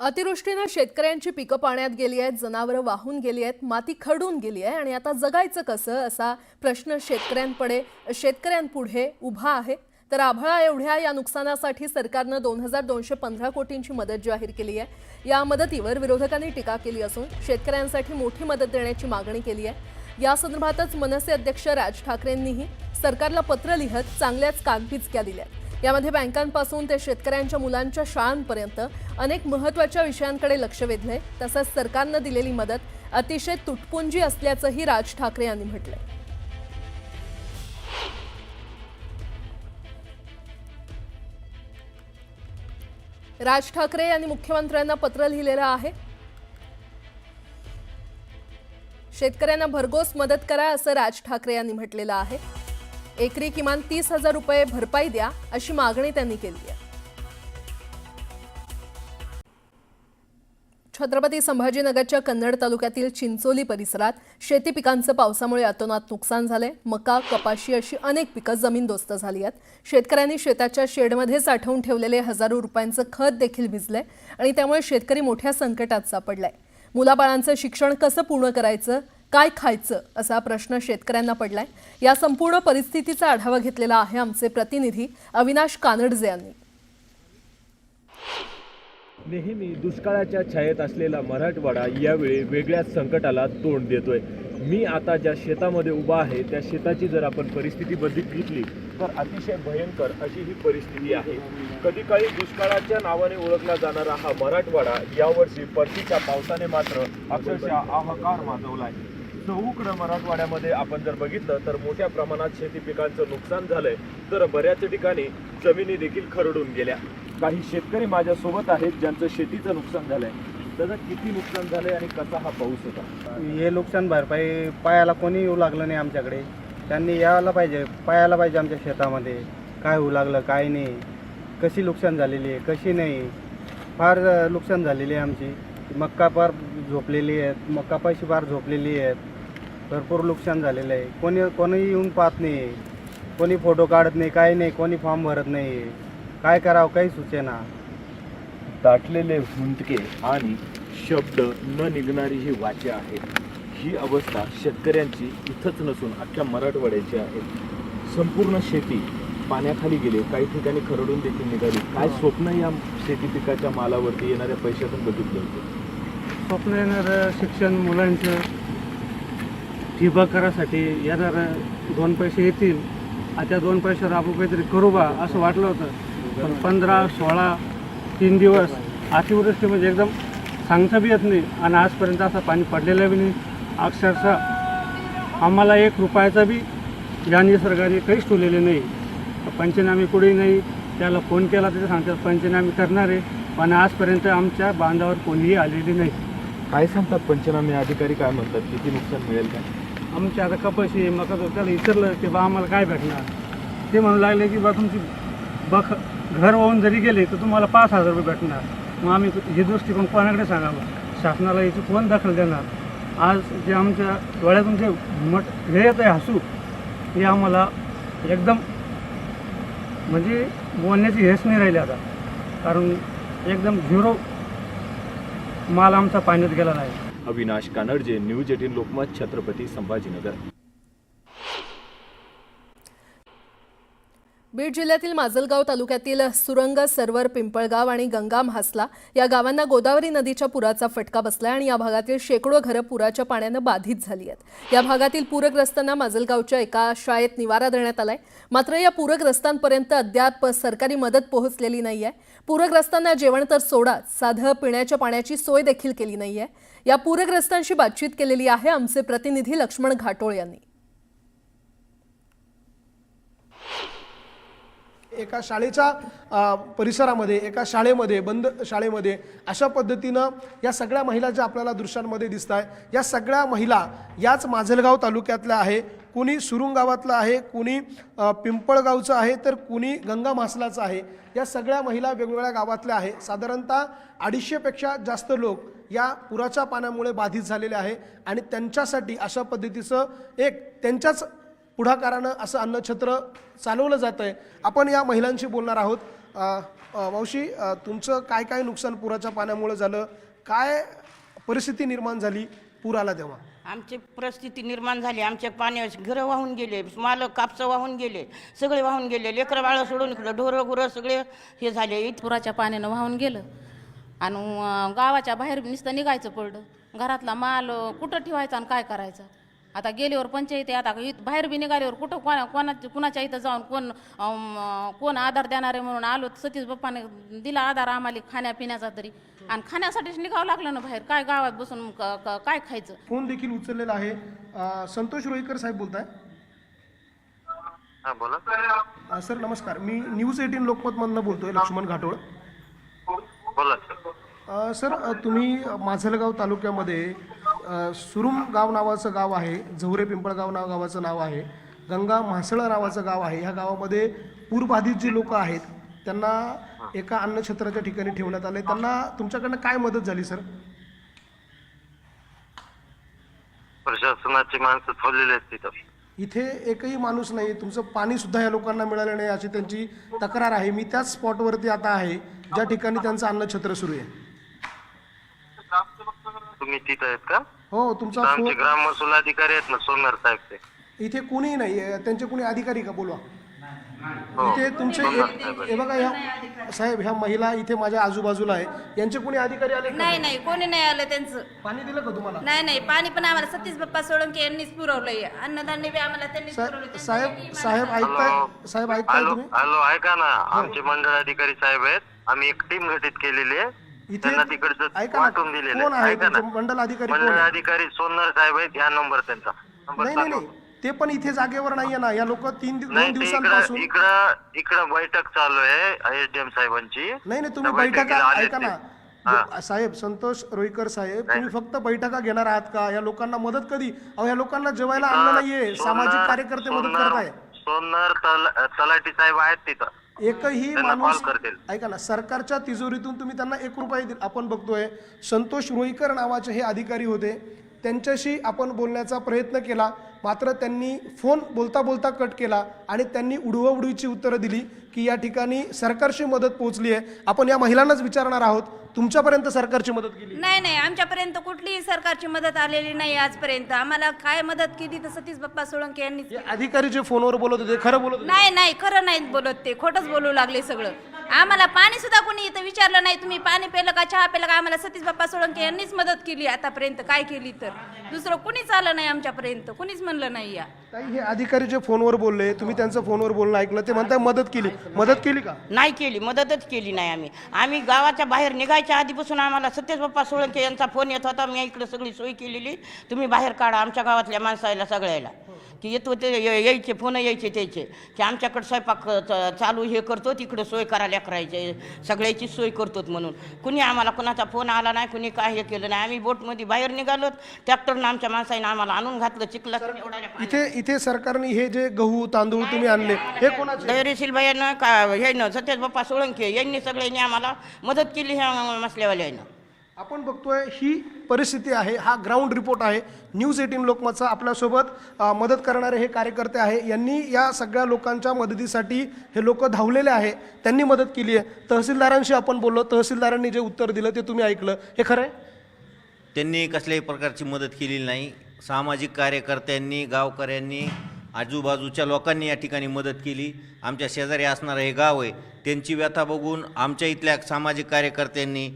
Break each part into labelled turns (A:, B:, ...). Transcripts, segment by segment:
A: अतिवृष्टीने शेतकऱ्यांची पिकं पाण्यात गेली आहेत, जनावरं वाहून गेली आहेत, माती खरडून गेली आहे आणि आता जगायचं कसं असा प्रश्न शेतकऱ्यांपुढे उभा आहे। तर आभाळा एवढ्या या नुकसानासाठी सरकारने 2215 कोटींची मदत जाहीर केली आहे। या मदतीवर विरोधकांनी टीका केली असून शेतकऱ्यांसाठी मोठी मदत देण्याची मागणी केली आहे। या संदर्भातच मनसे अध्यक्ष राज ठाकरेंनीही सरकारला पत्र लिहत चांगल्याच कागपिचक्या दिल्या। यामध्ये बँकांपासून ते शेतकऱ्यांच्या मुलांच्या शाळांपर्यंत अनेक महत्त्वाच्या विषयांकडे लक्ष वेधले। तसंच सरकारने दिलेली मदत अतिशय तुटपुंजी असल्याचंही राज ठाकरे यांनी म्हटलंय। राज ठाकरे यांनी मुख्यमंत्र्यांना पत्र लिहिलेलं आहे। शेतकऱ्यांना भरघोस मदत करा असं राज ठाकरे यांनी म्हटलेलं आहे। एकरी किमान 30,000 रुपये भरपाई द्या अशी मागणी त्यांनी केली आहे। छत्रपती संभाजीनगरच्या कन्नड तालुक्यातील चिंचोली परिसरात शेती पिकांचं पावसामुळे अतोनात नुकसान झाले। मका, कपाशी अशी अनेक पिकं जमीनदोस्त झाली आहेत। शेतकऱ्यांनी शेताच्या शेडमध्ये साठवून ठेवलेले हजारो रुपयांचं खत देखील भिजले आणि त्यामुळे शेतकरी मोठ्या संकटात सापडलाय। मुलाबाळांचं शिक्षण कसं पूर्ण करायचं, काय खायचं असा प्रश्न शेतकऱ्यांना पडलाय। या संपूर्ण परिस्थितीचा आढावा घेतलेला आहे आमचे प्रतिनिधी अविनाश कानडजे यांनी।
B: नेहमी दुष्काळाच्या छायेत असलेला मराठवाडा यावेळी वेगळ्याच संकटाला तोंड देतोय। मी आता ज्या शेतामध्ये उभा आहे त्या शेताची जर आपण परिस्थिती बघितली तर अतिशय भयंकर अशी ही परिस्थिती आहे। कधी काळी दुष्काळाच्या नावाने ओळखला जाणारा हा मराठवाडा यावर्षी परतीच्या पावसाने मात्र अक्षरशः हाहाकार माजवलाय। चहूकडे मराठवाड्यामध्ये आपण जर बघितलं तर मोठ्या प्रमाणात शेती पिकांचं नुकसान झालंय, तर बऱ्याच ठिकाणी जमिनी देखील खरडून गेल्या। काही शेतकरी माझ्यासोबत आहेत ज्यांचं शेतीचं नुकसान झालंय। त्याचं किती नुकसान झालंय आणि कसा हा पाऊस होता?
C: हे नुकसान भरपाई पायाला कोणी येऊ लागलं नाही आमच्याकडे। त्यांनी यायला पाहिजे, पायाला पाहिजे आमच्या शेतामध्ये काय होऊ लागलं काय नाही, कशी नुकसान झालेली आहे कशी नाही। फार नुकसान झालेली आहे आमची। मक्का फार झोपलेली आहेत, मक्का पैसे फार झोपलेली आहेत, भरपूर नुकसान झालेलं आहे। कोणी येऊन पाहत नाही, कोणी फोटो काढत नाही, काही नाही, कोणी फॉर्म भरत नाही। काय करावं काही सुचेना।
B: दाटलेले हुंदके आणि शब्द न निघणारी ही वाचा आहे। ही अवस्था शेतकऱ्यांची इथंच नसून अख्ख्या मराठवाड्याची आहे। संपूर्ण शेती पाण्याखाली गेली, काही ठिकाणी खरडून देखील निघाली। काय स्वप्न या शेती पिकाच्या मालावरती येणाऱ्या पैशातून बघितलं होतं?
C: स्वप्न येणारं शिक्षण मुलांचं, ठिबक करासाठी येणारं 2 पैसे येतील, आता 2 पैशावर आपण काहीतरी करू बा असं वाटलं होतं। पण 15, 16, 3 दिवस अतिवृष्टी म्हणजे एकदम सांगता बी येत नाही आणि आजपर्यंत असं पाणी पडलेलं बी नाही। अक्षरशः आम्हाला 1 रुपयाचा बी या निसर्गाने काहीच ठेवलेले नाही। पंचनामे कुठेही नाही, त्याला फोन केला तर सांगतात पंचनामे करणार आहे, पण आजपर्यंत आमच्या बांधावर कोणीही आलेली नाही।
B: काय सांगतात पंचनामे अधिकारी, काय म्हणतात किती नुकसान मिळेल काय?
C: आमच्या आता कपाशी मका त्याला विचारलं की बा आम्हाला काय भेटणार, ते म्हणू लागले की बा तुमची घर वाहून जरी गेले तर तुम्हाला 5,000 रुपये भेटणार। मग आम्ही हे दृष्टिकोन कोणाकडे सांगावं, शासनाला याची कोण दखल देणार? आज जे आमच्या डोळ्यातून जे हे येतं आहे हसू, हे आम्हाला एकदम म्हणजे बोलण्याची हेच नाही राहिली आता, कारण एकदम 0 माल आमचा पाण्यात गेला नाही।
B: अविनाश कानडजे, न्यूज 18 लोकमत, छत्रपती संभाजीनगर।
A: बीड जिल्ह्यातील माजलगाव तालुक्यातील सुरंग, सरवर, पिंपळगाव आणि गंगा म्हासला या गावांना गोदावरी नदीच्या पुराचा फटका बसलाय आणि या भागातील शेकडो घरं पुराच्या पाण्याने बाधित झाली आहेत। या भागातील पूरग्रस्तांना माजलगावच्या एका शाळेत निवारा देण्यात आलाय, मात्र या पूरग्रस्तांपर्यंत अद्याप सरकारी मदत पोहोचलेली नाहीये। पूरग्रस्तांना जेवण तर सोडा, साधं पिण्याच्या पाण्याची सोय देखील केली नाहीये। या पूरग्रस्तांशी बातचीत केलेली आहे आमचे प्रतिनिधी लक्ष्मण घाटोळ यांनी।
D: एका शाळेच्या परिसरामध्ये, एका शाळेमध्ये, बंद शाळेमध्ये अशा पद्धतीनं या सगळ्या महिला ज्या आपल्याला दृश्यांमध्ये दिसत आहे, या सगळ्या महिला याच माजलगाव तालुक्यातल्या आहे। कुणी सुरुंग गावातला आहे, कुणी पिंपळगावचं आहे, तर कुणी गंगा म्हासलाचं आहे। या सगळ्या महिला वेगवेगळ्या गावातल्या आहे। साधारणतः 250पेक्षा जास्त लोक या पुराच्या पाण्यामुळे बाधित झालेले आहे आणि त्यांच्यासाठी अशा पद्धतीचं एक त्यांच्याच पुढाकारानं असं अन्नछत्र चालवलं जात आहे। आपण या महिलांशी बोलणार आहोत। मावशी, तुमचं काय काय नुकसान पुराच्या पाण्यामुळे झालं, काय परिस्थिती निर्माण झाली पूर आला तेव्हा?
E: आमची परिस्थिती निर्माण झाली, आमच्या पाण्यावर घरं वाहून गेले, माल कापसं वाहून गेले, सगळे वाहून गेले, लेकरं बाळं सोडून इकडं ढोरं गुरं सगळे हे झाले.
F: पुराच्या पाण्यानं वाहून गेलं आणि गावाच्या बाहेर नुसतं निघायचं पडलं. घरातला माल कुठं ठेवायचा आणि काय करायचं? आता गेल्यावर पंचायती, आता बाहेर बी निघाल्यावर कुठं कुणाच्या इथं जाऊन कोण आधार देणारे म्हणून आलो. सतीश बाप्पाने दिला आधार आम्हाला खाण्यापिण्याचा तरी, आणि खाण्यासाठीच निघावं लागलं ना बाहेर. काय गावात बसून काय खायचं?
D: फोन देखील उचललेला आहे. संतोष रोईकर साहेब बोलताय?
G: बोला
D: सर नमस्कार, मी न्यूज 18 लोकमतमधनं बोलतोय, लक्ष्मण घाटोळ.
G: बोला
D: सर, तुम्ही माजलगाव तालुक्यामध्ये सुरुम गाव नावाचं गाव आहे, झवरे पिंपळगाव गावाचं नाव आहे, गंगा म्हासळा नावाचं गाव आहे. ह्या गावामध्ये पूरबाधित जी लोक आहेत त्यांना एका अन्नछत्राच्या ठिकाणी ठेवण्यात आले. त्यांना तुमच्याकडनं काय मदत झाली सर?
G: प्रशासनाची माणसं ठेवलेली आहेत तिथं.
D: इथे एकही माणूस नाही, तुमचं पाणी सुद्धा या लोकांना मिळालं नाही अशी त्यांची तक्रार आहे. मी त्याच स्पॉटवरती आता आहे ज्या ठिकाणी त्यांचं अन्नछत्र सुरू आहे.
G: तुम्ही तिथं आहेत का?
D: हो, तुमचा
G: आमचे
D: फोन
G: ग्राम महसूल अधिकारी आहेत ना, सोमनार साहेब ते.
D: इथे कुणीही नाही, त्यांचे कुणी अधिकारी का बोलवा?
G: हो,
D: इथे तुमचे हे बघा, ह्या साहेब, ह्या महिला इथे माझ्या आजूबाजूला आहे, यांचे कुणी अधिकारी आले का?
H: नाही, कोणी नाही आलं त्यांचं.
D: पाणी दिलं का तुम्हाला?
H: नाही, पाणी पण आम्हाला सतीश बाप्पा सोळंके यांनीच पुरवलंय. अन्नधान्य बी आम्हाला त्यांनीच पुरवलं.
D: साहेब ऐकताय तुम्ही?
G: हॅलो, ऐका ना, आमचे मंडळ अधिकारी साहेब आहेत, आम्ही एक टीम गठीत केलेली आहे,
D: इथे
G: त्यांना तिकडचं
D: ऐका ना,
G: वाटून दिलेलं
D: कोण
G: आहे.
D: आहे
G: ऐका ना,
D: तुमचे मंडल अधिकारी? कोण
G: मंडळ
D: आहे?
G: अधिकारी सोमनार साहेब आहेत, या नंबर त्यांचा नंबर
D: नाही,
G: सांगा.
D: ते पण इथे जागेवर नाहीये ना. या लोक 2
G: नाही, ते
D: दिवसांपासून
G: इकडं बैठक चालू आहे एसडीएम साहेबांची.
D: नाही, तुम्ही
G: त्या बैठकीला
D: बैठका
G: आले
D: ऐका
G: ते.
D: ना साहेब, संतोष रोईकर साहेब, तुम्ही फक्त बैठका घेणार आहात का? या लोकांना मदत कधी? अहो, या लोकांना जेवायला अन्न नाहीये. सामाजिक कार्यकर्ते मदत करताय.
G: सोमनार तलाठी साहेब आहेत तिथं.
D: एकही
G: त्यांना
D: माणूस
G: कॉल करतील.
D: ऐका ना, सरकारच्या तिजोरीतून तुम्ही त्यांना 1 रुपया आपण बघतोय. संतोष रोईकर नावाचे हे अधिकारी होते, त्यांच्याशी आपण बोलण्याचा प्रयत्न केला, मात्र त्यांनी फोन बोलता बोलता कट केला आणि त्यांनी उडवाउडवीची उत्तरं दिली की या ठिकाणी सरकारची मदत पोहोचली आहे. आपण या महिलांनाच विचारणार आहोत, तुमच्यापर्यंत सरकारची मदत केली?
H: नाही, आमच्यापर्यंत कुठलीही सरकारची मदत आलेली नाही आजपर्यंत. आम्हाला काय मदत केली तर सतीश बाप्पा सोळंके यांनी.
D: हे अधिकारी जे फोनवर बोलत होते खरं बोलत होते?
H: नाही, खरं नाही बोलत, ते खोटंच बोलू लागले सगळं. आम्हाला पाणी सुद्धा कोणी इथं विचारलं नाही, तुम्ही पाणी प्यालं का, चहा प्यालं का. आम्हाला सतीश बाप्पा सोळंके यांनीच मदत केली आतापर्यंत. काय केली तर दुसरं कुणीच आलं नाही आमच्यापर्यंत, कुणीच म्हणलं नाही. या
D: ताई, हे अधिकारी जे फोनवर बोलले, तुम्ही त्यांचं फोनवर बोलणं ऐकलं, ते म्हणताय मदत केली का?
E: नाही केली, मदतच केली नाही. आम्ही गावाच्या बाहेर निघायच्या आधीपासून आम्हाला सतीश बाप्पा सोळंके यांचा फोन येत होता, मी इकडे सगळी सोय केलेली, तुम्ही बाहेर काढा आमच्या गावातल्या माणसाला सगळ्याला, की येतो ते यायचे, फोन यायचे त्याचे, की आमच्याकडे स्वयंपाक चालू हे करतो, तिकडे सोय करायला करायचे, सगळ्याची सोय करतो म्हणून. कुणी आम्हाला कुणाचा फोन आला नाही, कुणी काय हे केलं नाही. आम्ही बोटमध्ये बाहेर निघालो, ट्रॅक्टरनं आमच्या माणसाने आम्हाला आणून घातलं चिखलात.
D: इथे सरकारने हे जे गहू तांदूळ तुम्ही आणले, हे कोणाचे?
E: धैर्यशील भैयानं का हे न सतीश बाप्पा सोळंके यांनी सगळ्यांनी आम्हाला मदत केली ह्या मसल्यावाल्यानं.
D: आपण बघतोय ही परिस्थिती आहे, हा ग्राउंड रिपोर्ट आहे न्यूज 18 लोकमतचा. आपल्यासोबत मदत करणारे हे कार्यकर्ते आहे, यांनी या सगळ्या लोकांच्या मदतीसाठी हे लोक धावलेले आहे, त्यांनी मदत केली आहे. तहसीलदारांशी आपण बोललो, तहसीलदारांनी जे उत्तर दिलं ते तुम्ही ऐकलं, हे खरं आहे?
I: त्यांनी कसल्याही प्रकारची मदत केलेली नाही. सामाजिक कार्यकर्त्यांनी, गावकऱ्यांनी, आजूबाजूच्या लोकांनी या ठिकाणी मदत केली. आमच्या शेजारी असणारं हे गाव आहे, त्यांची व्यथा बघून आमच्या इथल्या सामाजिक कार्यकर्त्यांनी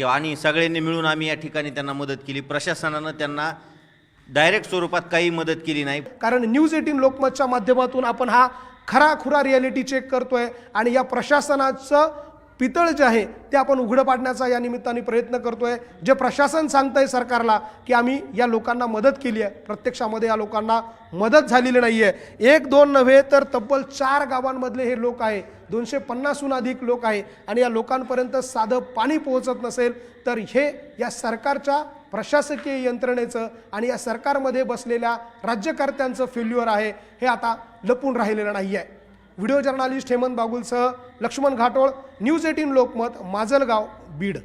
I: आणि सगळ्यांनी मिळून आम्ही या ठिकाणी त्यांना मदत केली. प्रशासनानं त्यांना डायरेक्ट स्वरूपात काही मदत केली नाही.
D: कारण न्यूज 18 लोकमतच्या माध्यमातून आपण हा खरा रियालिटी चेक करतोय आणि या प्रशासनाचं पितळ जे आहे ते आपण उघडं पाडण्याचा या निमित्ताने प्रयत्न करतोय. जे प्रशासन सांगतंय सरकारला की आम्ही या लोकांना मदत केली आहे, प्रत्यक्षामध्ये या लोकांना मदत झालेली नाही आहे. 1-2 नव्हे तर तब्बल 4 गावांमधले हे लोक आहे, 250हून अधिक लोक आहे, आणि या लोकांपर्यंत साधं पाणी पोहोचत नसेल तर हे या सरकारच्या प्रशासकीय यंत्रणेचं आणि या सरकारमध्ये बसलेल्या राज्यकर्त्यांचं फेल्युअर आहे. हे आता लपून राहिलेलं नाही आहे. व्हिडिओ जर्नालिस्ट हेमंत बागुलसह लक्ष्मण घाटोळ, न्यूज 18 लोकमत, माजलगाव, बीड.